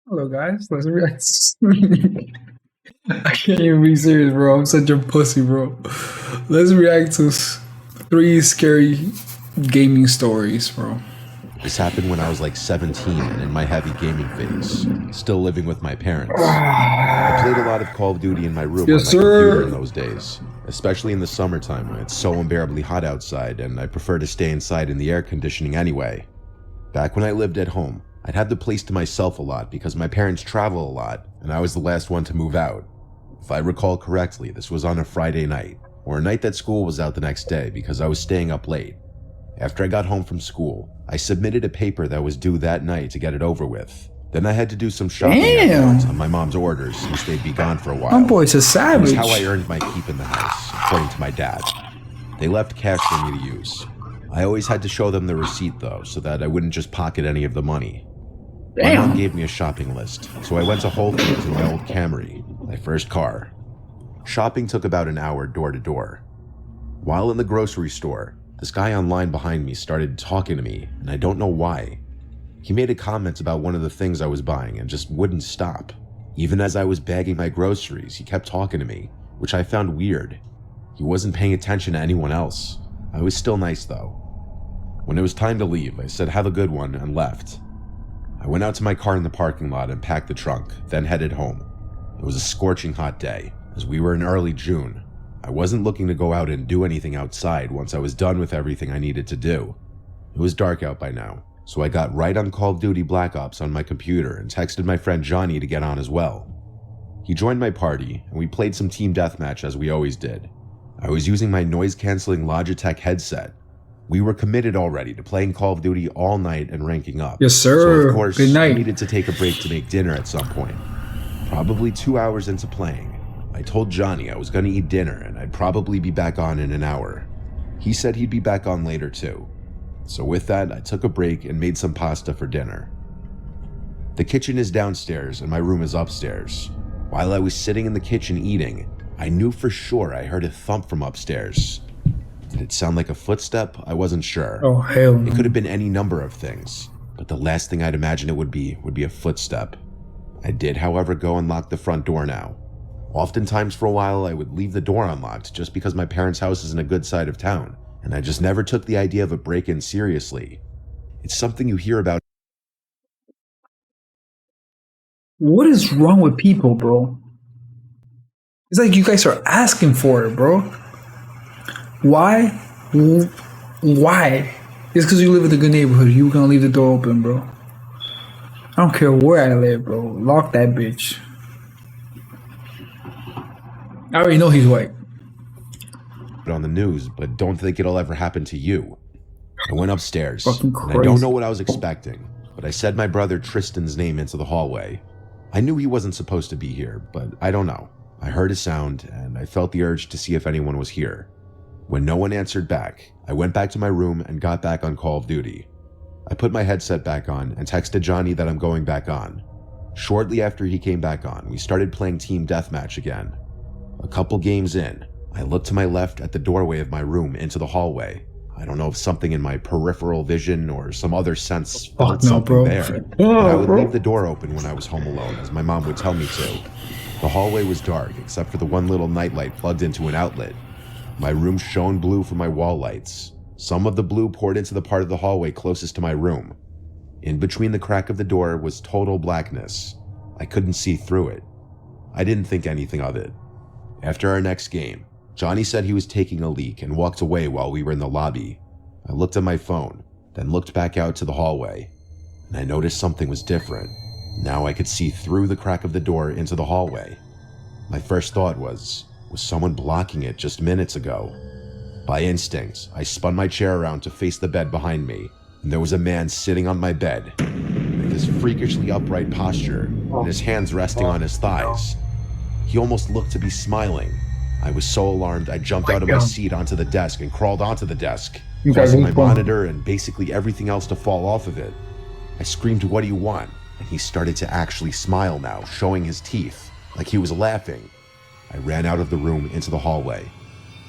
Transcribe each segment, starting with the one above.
Hello, guys. Let's react. I can't even be serious, bro. I'm such a pussy, bro. Let's react to three scary gaming stories, bro. This happened when I was like 17 and in my heavy gaming phase, still living with my parents. I played a lot of Call of Duty in my room on Yes, my computer in sir. those days, especially in the summertime when it's so unbearably hot outside and I prefer to stay inside in the air conditioning anyway. Back when I lived at home, I'd have the place to myself a lot because my parents travel a lot and I was the last one to move out. If I recall correctly, this was on a Friday night, or a night that school was out the next day because I was staying up late. After I got home from school, I submitted a paper that was due that night to get it over with. Then I had to do some shopping afterwards on Damn. my mom's orders since they'd be gone for a My while. boy's a It was how I savage. earned my keep in the house, according to my dad. They left cash for me to use. I always had to show them the receipt though, so that I wouldn't just pocket any of the money. My mom Damn. gave me a shopping list, so I went to Whole Foods in my old Camry, my first car. Shopping took about an hour door to door. While in the grocery store, this guy online behind me started talking to me, and I don't know why. He made a comment about one of the things I was buying and just wouldn't stop. Even as I was bagging my groceries, he kept talking to me, which I found weird. He wasn't paying attention to anyone else. I was still nice though. When it was time to leave, I said have a good one and left. I went out to my car in the parking lot and packed the trunk, then headed home. It was a scorching hot day, as we were in early June. I wasn't looking to go out and do anything outside once I was done with everything I needed to do. It was dark out by now, so I got right on Call of Duty Black Ops on my computer and texted my friend Johnny to get on as well. He joined my party, and we played some team deathmatch as we always did. I was using my noise-canceling Logitech headset. We were committed already to playing Call of Duty all night and ranking up. Yes, So sir. of course, Good I night. needed to take a break to make dinner at some point. Probably 2 hours into playing, I told Johnny I was going to eat dinner and I'd probably be back on in an hour. He said he'd be back on later too. So with that, I took a break and made some pasta for dinner. The kitchen is downstairs and my room is upstairs. While I was sitting in the kitchen eating, I knew for sure I heard a thump from upstairs. Did it sound like a footstep? I wasn't sure. Oh, hell no. It could have been any number of things, but the last thing I'd imagine it would be a footstep. I did, however, go and lock the front door now. Oftentimes for a while, I would leave the door unlocked just because my parents' house is in a good side of town, and I just never took the idea of a break-in seriously. It's something you hear about. What is wrong with people, bro? It's like you guys are asking for it, bro. Why? Why? It's because you live in a good neighborhood. You gonna leave the door open, bro. I don't care where I live, bro. Lock that bitch. I already know he's white. On the news, but don't think it'll ever happen to you. I went upstairs, Fucking and I don't crazy. know what I was expecting, but I said my brother Tristan's name into the hallway. I knew he wasn't supposed to be here, but I don't know. I heard a sound, and I felt the urge to see if anyone was here. When no one answered back, I went back to my room and got back on Call of Duty. I put my headset back on and texted Johnny that I'm going back on. Shortly after he came back on, we started playing team deathmatch again. A couple games in, I looked to my left at the doorway of my room into the hallway. I don't know if something in my peripheral vision or some other sense felt no, something bro. there. But I Oh, would bro. leave the door open when I was home alone, as my mom would tell me to. The hallway was dark, except for the one little nightlight plugged into an outlet. My room shone blue from my wall lights. Some of the blue poured into the part of the hallway closest to my room. In between the crack of the door was total blackness. I couldn't see through it. I didn't think anything of it. After our next game, Johnny said he was taking a leak and walked away while we were in the lobby. I looked at my phone, then looked back out to the hallway, and I noticed something was different. Now I could see through the crack of the door into the hallway. My first thought was someone blocking it just minutes ago? By instinct, I spun my chair around to face the bed behind me, and there was a man sitting on my bed, with his freakishly upright posture and his hands resting on his thighs. He almost looked to be smiling. I was so alarmed I jumped out of my seat onto the desk and crawled onto the desk, causing my monitor and basically everything else to fall off of it. I screamed, "What do you want?" And he started to actually smile now, showing his teeth, like he was laughing. I ran out of the room into the hallway.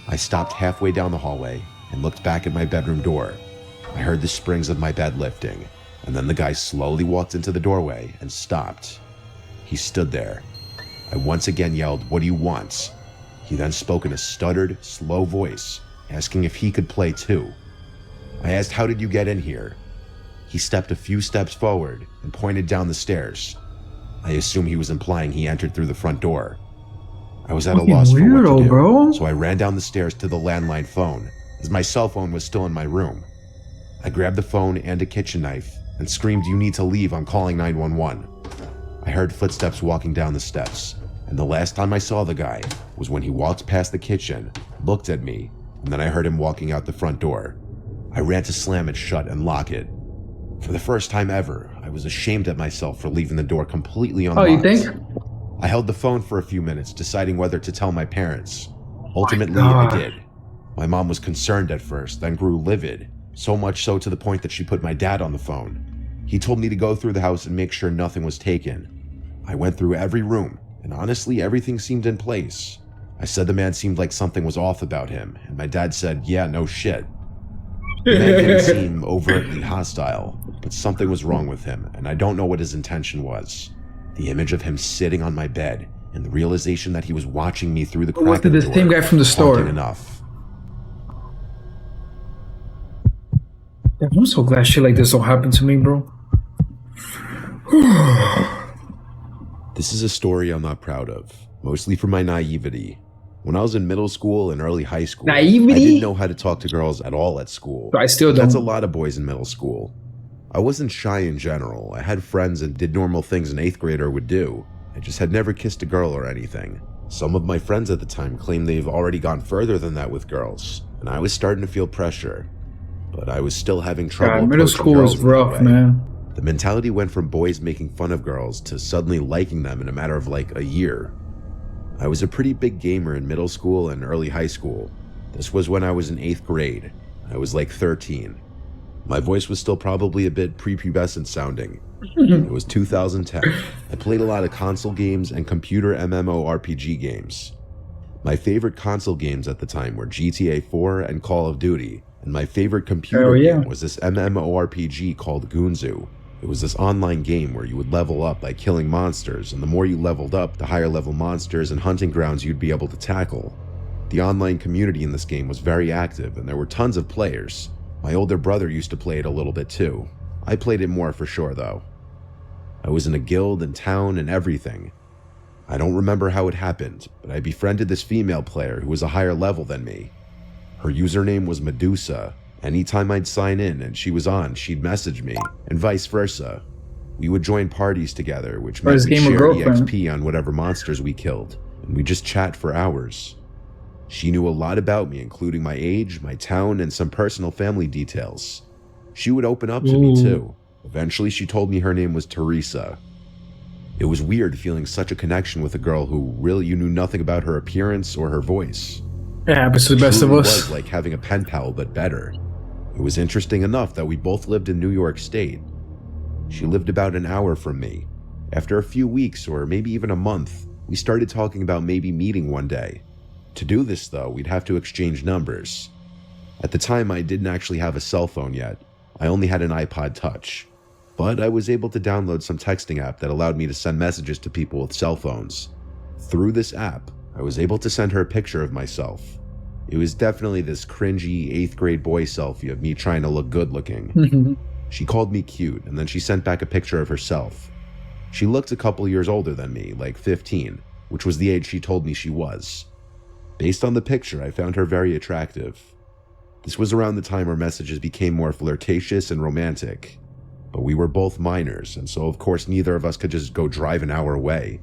I stopped halfway down the hallway and looked back at my bedroom door. I heard the springs of my bed lifting, and then the guy slowly walked into the doorway and stopped. He stood there. I once again yelled, "What do you want?" He then spoke in a stuttered, slow voice, asking if he could play too. I asked, "How did you get in here?" He stepped a few steps forward and pointed down the stairs. I assume he was implying he entered through the front door. I was at a loss for what to do, bro. so I ran down the stairs to the landline phone, as my cell phone was still in my room. I grabbed the phone and a kitchen knife and screamed, "You need to leave, I'm calling 911. I heard footsteps walking down the steps, and the last time I saw the guy was when he walked past the kitchen, looked at me, and then I heard him walking out the front door. I ran to slam it shut and lock it. For the first time ever, I was ashamed at myself for leaving the door completely unlocked. Oh, you think? I held the phone for a few minutes, deciding whether to tell my parents. Ultimately, God. I did. My mom was concerned at first, then grew livid, so much so to the point that she put my dad on the phone. He told me to go through the house and make sure nothing was taken. I went through every room, and honestly, everything seemed in place. I said the man seemed like something was off about him, and my dad said, "Yeah, no shit." The man didn't seem overtly hostile, but something was wrong with him, and I don't know what his intention was. The image of him sitting on my bed, and the realization that he was watching me through the crack of the door, same guy from the store. haunting enough. Yeah, I'm so glad shit like this don't happen to me, bro. This is a story I'm not proud of, mostly for my naivety. When I was in middle school and early high school, Naivety? I didn't know how to talk to girls at all at school. I still don't. That's a lot of boys in middle school. I wasn't shy in general. I had friends and did normal things an 8th grader would do. I just had never kissed a girl or anything. Some of my friends at the time claimed they've already gone further than that with girls, and I was starting to feel pressure. But I was still having trouble. God, middle approaching school girls is in that rough, way. man. The mentality went from boys making fun of girls to suddenly liking them in a matter of like a year. I was a pretty big gamer in middle school and early high school. This was when I was in 8th grade. I was like 13. My voice was still probably a bit prepubescent sounding. It was 2010. I played a lot of console games and computer MMORPG games. My favorite console games at the time were GTA 4 and Call of Duty, and my favorite computer game was this MMORPG called Gunzu. It was this online game where you would level up by killing monsters, and the more you leveled up, the higher level monsters and hunting grounds you'd be able to tackle. The online community in this game was very active, and there were tons of players. My older brother used to play it a little bit too. I played it more for sure though. I was in a guild and town and everything. I don't remember how it happened, but I befriended this female player who was a higher level than me. Her username was Medusa. Anytime I'd sign in and she was on, she'd message me, and vice versa. We would join parties together, which meant we'd share EXP on whatever monsters we killed, and we'd just chat for hours. She knew a lot about me, including my age, my town, and some personal family details. She would open up to me too. Eventually, she told me her name was Teresa. It was weird feeling such a connection with a girl who really you knew nothing about her appearance or her voice. It happens to the best of us. It was like having a pen pal, but better. It was interesting enough that we both lived in New York State. She lived about an hour from me. After a few weeks, or maybe even a month, we started talking about maybe meeting one day. To do this though, we'd have to exchange numbers. At the time, I didn't actually have a cell phone yet. I only had an iPod Touch. But I was able to download some texting app that allowed me to send messages to people with cell phones. Through this app, I was able to send her a picture of myself. It was definitely this cringy 8th grade boy selfie of me trying to look good looking. She called me cute, and then she sent back a picture of herself. She looked a couple years older than me, like 15, which was the age she told me she was. Based on the picture, I found her very attractive. This was around the time our messages became more flirtatious and romantic. But we were both minors, and so of course neither of us could just go drive an hour away.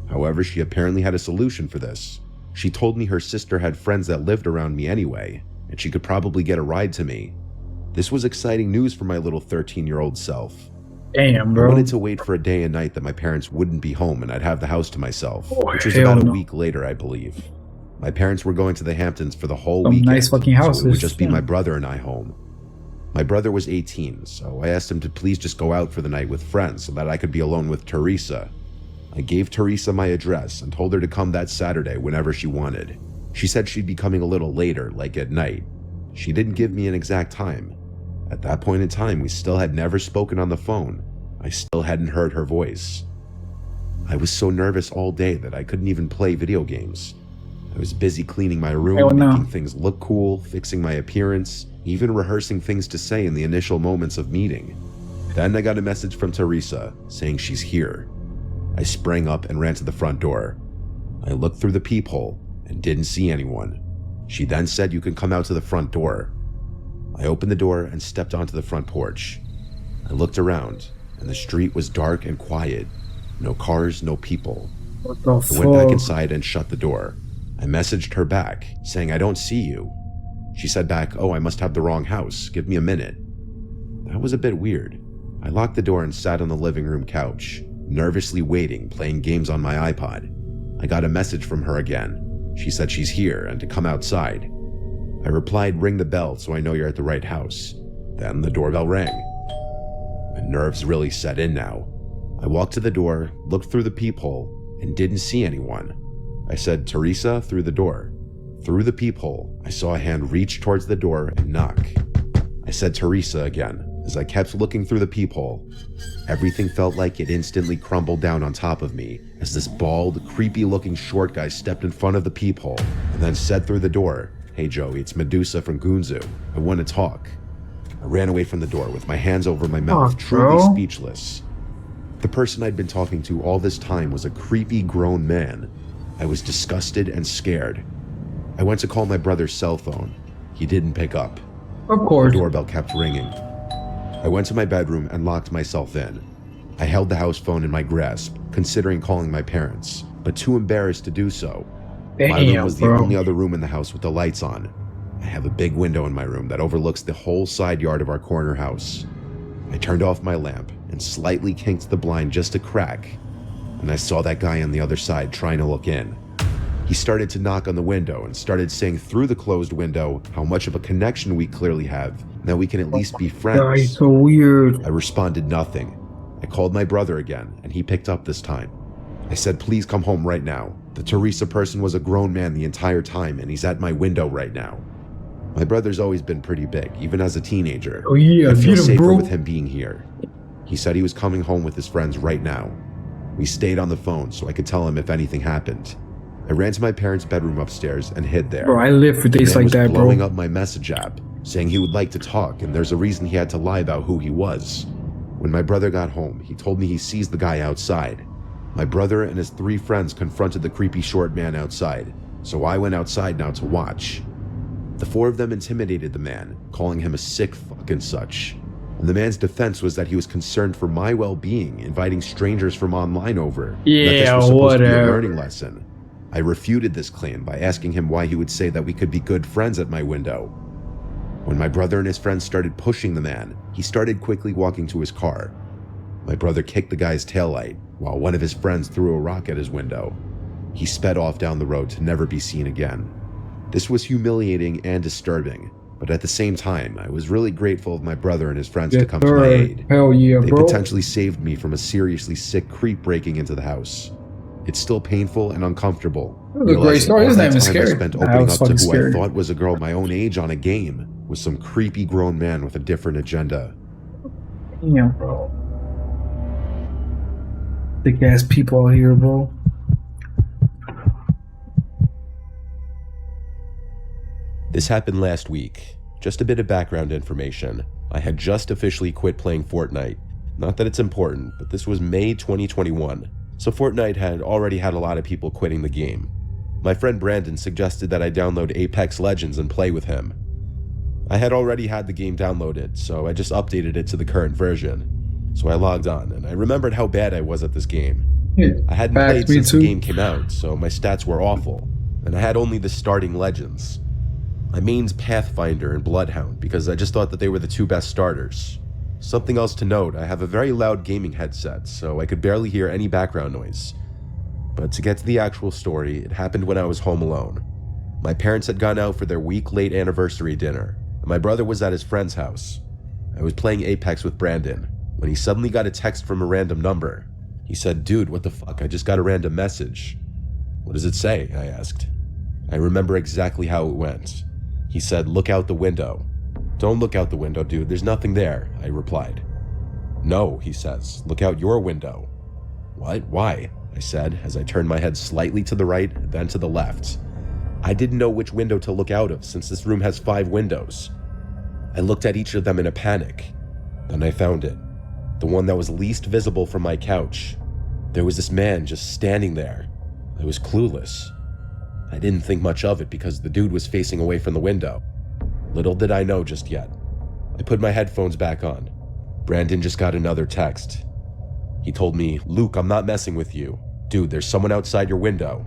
However, she apparently had a solution for this. She told me her sister had friends that lived around me anyway, and she could probably get a ride to me. This was exciting news for my little 13-year-old self. Damn, bro. I wanted to wait for a day and night that my parents wouldn't be home and I'd have the house to myself, which was about a week later, I believe. My parents were going to the Hamptons for the whole weekend, nice fucking houses. So it would just be my brother and I home. My brother was 18, so I asked him to please just go out for the night with friends so that I could be alone with Teresa. I gave Teresa my address and told her to come that Saturday whenever she wanted. She said she'd be coming a little later, like at night. She didn't give me an exact time. At that point in time, we still had never spoken on the phone. I still hadn't heard her voice. I was so nervous all day that I couldn't even play video games. I was busy cleaning my Hell room, no. making things look cool, fixing my appearance, even rehearsing things to say in the initial moments of meeting. Then I got a message from Teresa saying she's here. I sprang up and ran to the front door. I looked through the peephole and didn't see anyone. She then said you can come out to the front door. I opened the door and stepped onto the front porch. I looked around and the street was dark and quiet. No cars, no people. What the I went back fuck? inside and shut the door. I messaged her back, saying I don't see you. She said back, oh, I must have the wrong house. Give me a minute. That was a bit weird. I locked the door and sat on the living room couch, nervously waiting, playing games on my iPod. I got a message from her again. She said she's here and to come outside. I replied, ring the bell so I know you're at the right house. Then the doorbell rang. My nerves really set in now. I walked to the door, looked through the peephole, and didn't see anyone. I said, Teresa, through the door. Through the peephole, I saw a hand reach towards the door and knock. I said, Teresa, again. As I kept looking through the peephole, everything felt like it instantly crumbled down on top of me as this bald, creepy-looking short guy stepped in front of the peephole and then said through the door, hey Joey, it's Medusa from Gunzu. I want to talk. I ran away from the door with my hands over my mouth, truly bro. speechless. The person I'd been talking to all this time was a creepy grown man. I was disgusted and scared. I went to call my brother's cell phone. He didn't pick up. Of The course. doorbell kept ringing. I went to my bedroom and locked myself in. I held the house phone in my grasp, considering calling my parents, but too embarrassed to do so. My room Damn, was the bro. only other room in the house with the lights on. I have a big window in my room that overlooks the whole side yard of our corner house. I turned off my lamp and slightly kinked the blind just a crack, and I saw that guy on the other side trying to look in. He started to knock on the window and started saying through the closed window how much of a connection we clearly have, and that we can at least be God, he's friends. so weird. I responded nothing. I called my brother again, and he picked up this time. I said, please come home right now. The Teresa person was a grown man the entire time, and he's at my window right now. My brother's always been pretty big, even as a teenager. Oh yeah, I feel get him, safer bro. with him being here. He said he was coming home with his friends right now. We stayed on the phone so I could tell him if anything happened. I ran to my parents' bedroom upstairs and hid there. Bro, I live for The days man like was that, blowing bro. up my message app, saying he would like to talk, and there's a reason he had to lie about who he was. When my brother got home, he told me he sees the guy outside. My brother and his 3 friends confronted the creepy short man outside, so I went outside now to watch. The 4 of them intimidated the man, calling him a sick fuck and such. And the man's defense was that he was concerned for my well-being, inviting strangers from online over. And that this Yeah, was supposed to be a whatever. learning lesson. I refuted this claim by asking him why he would say that we could be good friends at my window. When my brother and his friends started pushing the man, he started quickly walking to his car. My brother kicked the guy's taillight, while one of his friends threw a rock at his window. He sped off down the road to never be seen again. This was humiliating and disturbing, but at the same time, I was really grateful of my brother and his friends to Yes, come to my sir. aid. Hell yeah, They bro. potentially saved me from a seriously sick creep breaking into the house. It's still painful and uncomfortable. It was a great realizing story. all It's not that even time I scary. spent Nah, opening it was up to fucking who scary. I thought was a girl my own age on a game was some creepy grown man with a different agenda. Damn, bro. Thick ass people out here, bro. This happened last week. Just a bit of background information. I had just officially quit playing Fortnite. Not that it's important, but this was May 2021, so Fortnite had already had a lot of people quitting the game. My friend Brandon suggested that I download Apex Legends and play with him. I had already had the game downloaded, so I just updated it to the current version. So I logged on, and I remembered how bad I was at this game. Yeah. I hadn't Facts, played me since too. the game came out, so my stats were awful, and I had only the starting legends. I mained Pathfinder and Bloodhound because I just thought that they were the 2 best starters. Something else to note, I have a very loud gaming headset, so I could barely hear any background noise. But to get to the actual story, it happened when I was home alone. My parents had gone out for their week-late anniversary dinner, and my brother was at his friend's house. I was playing Apex with Brandon, when he suddenly got a text from a random number. He said, "Dude, what the fuck, I just got a random message." "What does it say?" I asked. I remember exactly how it went. He said, "Look out the window." "Don't look out the window, dude, there's nothing there," I replied. "No," he says, "look out your window." "What? Why?" I said as I turned my head slightly to the right, then to the left. I didn't know which window to look out of since this room has 5 windows. I looked at each of them in a panic. Then I found it, the one that was least visible from my couch. There was this man just standing there. I was clueless. I didn't think much of it because the dude was facing away from the window. Little did I know just yet. I put my headphones back on. Brandon just got another text. He told me, "Luke, I'm not messing with you. Dude, there's someone outside your window."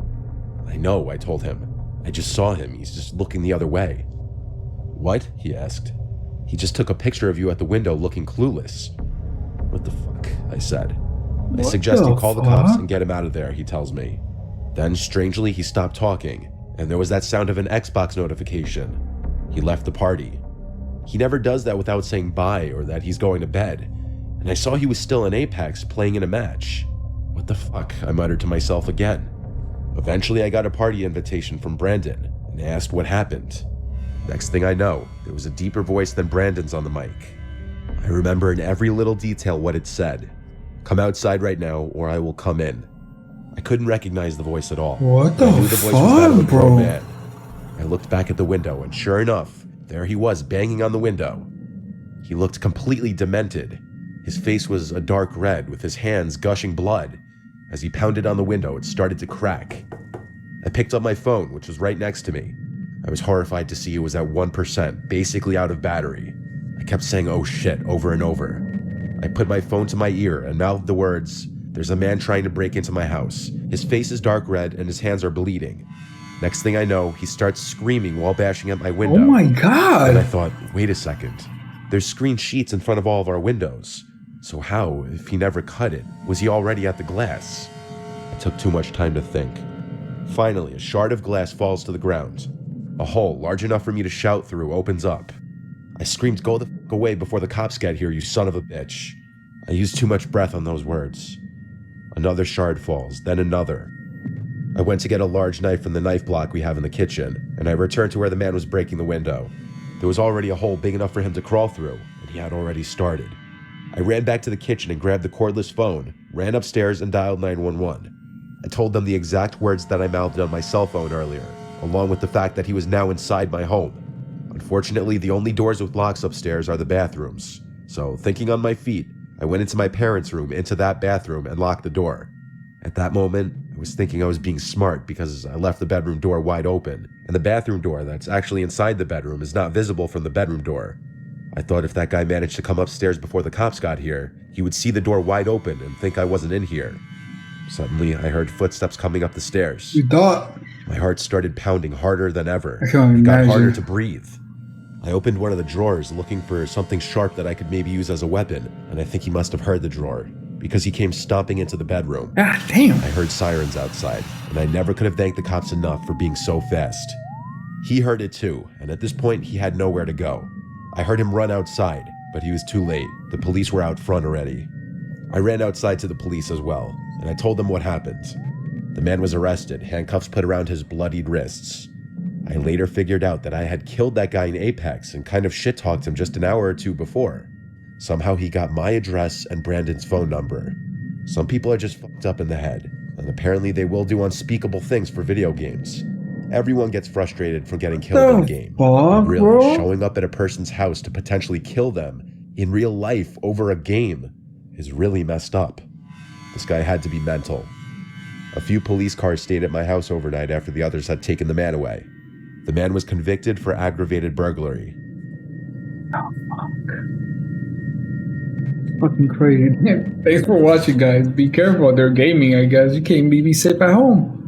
"I know," I told him. "I just saw him. He's just looking the other way." "What?" he asked. "He just took a picture of you at the window looking clueless." "What the fuck?" I said. I suggest you call the cops and get him out of there, he tells me. Then, strangely, he stopped talking, and there was that sound of an Xbox notification. He left the party. He never does that without saying bye or that he's going to bed, and I saw he was still in Apex playing in a match. What the fuck, I muttered to myself again. Eventually, I got a party invitation from Brandon and asked what happened. Next thing I know, there was a deeper voice than Brandon's on the mic. I remember in every little detail what it said. "Come outside right now or I will come in." I couldn't recognize the voice at all. What the I knew the voice was that of a fuck, grown bro? man. I looked back at the window and sure enough, there he was banging on the window. He looked completely demented. His face was a dark red with his hands gushing blood. As he pounded on the window, it started to crack. I picked up my phone, which was right next to me. I was horrified to see it was at 1%, basically out of battery. I kept saying, "Oh shit," over and over. I put my phone to my ear and mouthed the words, "There's a man trying to break into my house. His face is dark red and his hands are bleeding." Next thing I know, he starts screaming while bashing at my window. Oh my And I god. thought, wait a second. There's screen sheets in front of all of our windows. So how, if he never cut it, was he already at the glass? I took too much time to think. Finally, a shard of glass falls to the ground. A hole large enough for me to shout through opens up. I screamed, "Go the fuck away before the cops get here, you son of a bitch." I used too much breath on those words. Another shard falls, then another. I went to get a large knife from the knife block we have in the kitchen, and I returned to where the man was breaking the window. There was already a hole big enough for him to crawl through, and he had already started. I ran back to the kitchen and grabbed the cordless phone, ran upstairs and dialed 911. I told them the exact words that I mouthed on my cell phone earlier, along with the fact that he was now inside my home. Unfortunately, the only doors with locks upstairs are the bathrooms. So, thinking on my feet, I went into my parents' room, into that bathroom, and locked the door. At that moment, I was thinking I was being smart because I left the bedroom door wide open, and the bathroom door that's actually inside the bedroom is not visible from the bedroom door. I thought if that guy managed to come upstairs before the cops got here, he would see the door wide open and think I wasn't in here. Suddenly, I heard footsteps coming up the stairs. You thought? My heart started pounding harder than ever. I can It got imagine. harder to breathe. I opened one of the drawers looking for something sharp that I could maybe use as a weapon, and I think he must have heard the drawer, because he came stomping into the bedroom. God damn. I heard sirens outside, and I never could have thanked the cops enough for being so fast. He heard it too, and at this point he had nowhere to go. I heard him run outside, but he was too late. The police were out front already. I ran outside to the police as well, and I told them what happened. The man was arrested, handcuffs put around his bloodied wrists. I later figured out that I had killed that guy in Apex and kind of shit-talked him just an hour or two before. Somehow he got my address and Brandon's phone number. Some people are just fucked up in the head, and apparently they will do unspeakable things for video games. Everyone gets frustrated from getting killed in a game. Fuck, But really, bro? showing up at a person's house to potentially kill them in real life over a game is really messed up. This guy had to be mental. A few police cars stayed at my house overnight after the others had taken the man away. The man was convicted for aggravated burglary. Fucking crazy. Thanks for watching, guys. Be careful. They're gaming, I guess. You can't be safe at home.